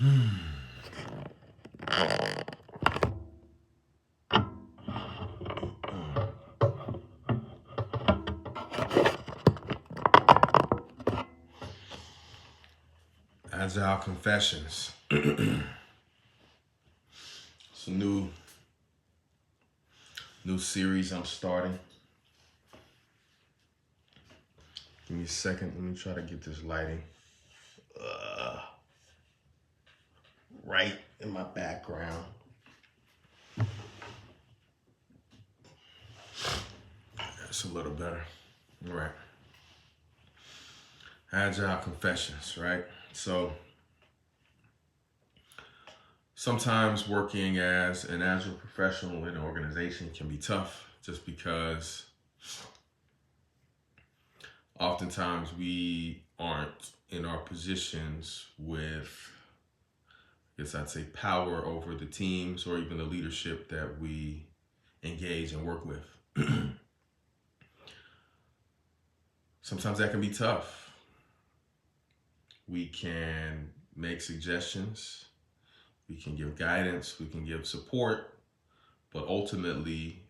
Agile Confessions. It's a new series I'm starting. Give me a second. Let me try to get this lighting right in my background. That's a little better. All right. Agile Confessions, right? So sometimes working as an agile professional in an organization can be tough just because oftentimes we aren't in our positions with, I guess I'd say, power over the teams or even the leadership that we engage and work with. Sometimes that can be tough. We can make suggestions, we can give guidance, we can give support, but ultimately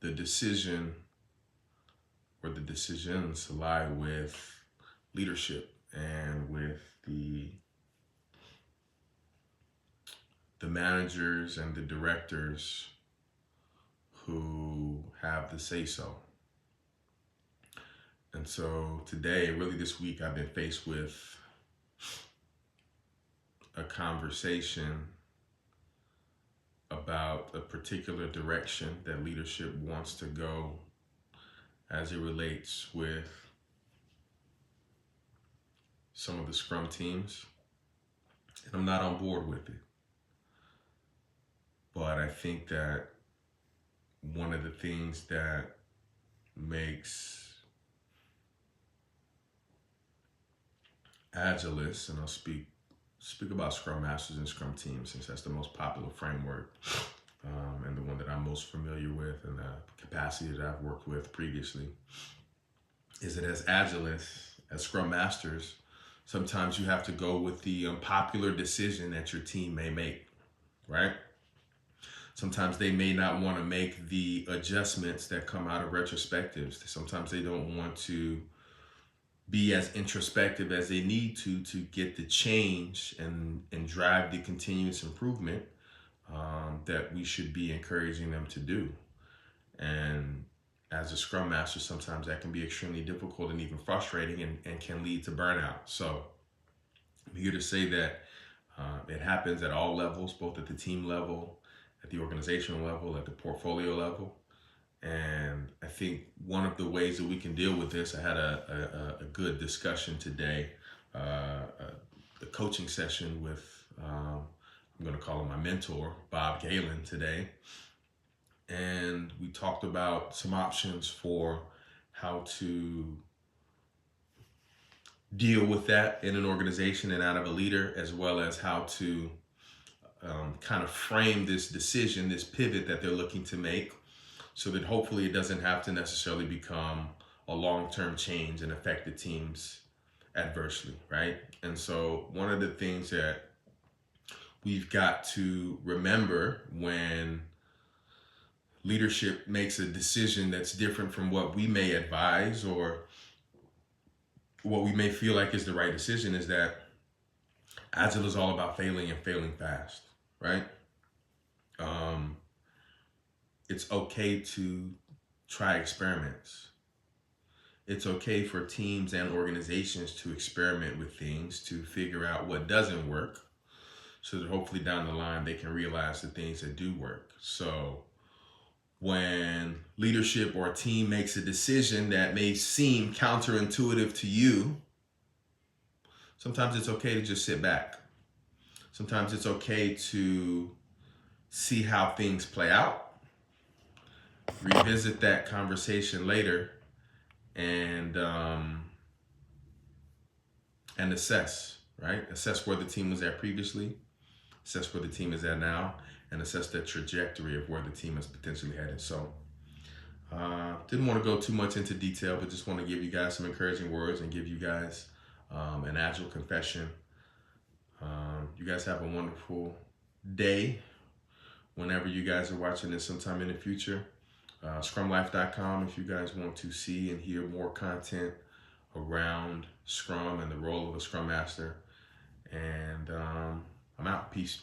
the decision or the decisions lie with leadership and with the managers and the directors who have the say so. And so today, really this week, I've been faced with a conversation about a particular direction that leadership wants to go as it relates with some of the Scrum teams. And I'm not on board with it. But I think that one of the things that makes Agilists, and I'll speak about Scrum Masters and Scrum teams since that's the most popular framework and the one that I'm most familiar with and the capacity that I've worked with previously, is that as Agilists, as Scrum Masters, sometimes you have to go with the unpopular decision that your team may make, right? Sometimes they may not want to make the adjustments that come out of retrospectives. Sometimes they don't want to be as introspective as they need to get the change and drive the continuous improvement that we should be encouraging them to do. And as a Scrum Master, sometimes that can be extremely difficult and even frustrating and can lead to burnout. So I'm here to say that it happens at all levels, both at the team level, at the organizational level, at the portfolio level. And I think one of the ways that we can deal with this, I had a good discussion today, the coaching session with, I'm going to call him my mentor, Bob Galen today. And we talked about some options for how to deal with that in an organization and out of a leader, as well as how to kind of frame this decision, this pivot that they're looking to make, so that hopefully it doesn't have to necessarily become a long-term change and affect the teams adversely, right? And so one of the things that we've got to remember when leadership makes a decision that's different from what we may advise or what we may feel like is the right decision is that Agile is all about failing and failing fast, right? It's okay to try experiments. It's okay for teams and organizations to experiment with things to figure out what doesn't work so that hopefully down the line they can realize the things that do work. So when leadership or a team makes a decision that may seem counterintuitive to you, sometimes it's okay to just sit back. Sometimes it's okay to see how things play out, revisit that conversation later, and assess, right? Assess where the team was at previously, assess where the team is at now, and assess the trajectory of where the team is potentially headed. So didn't want to go too much into detail, but just want to give you guys some encouraging words and give you guys an agile confession You guys have a wonderful day whenever you guys are watching this sometime in the future. Scrumlife.com if you guys want to see and hear more content around Scrum and the role of a Scrum Master. And I'm out. Peace.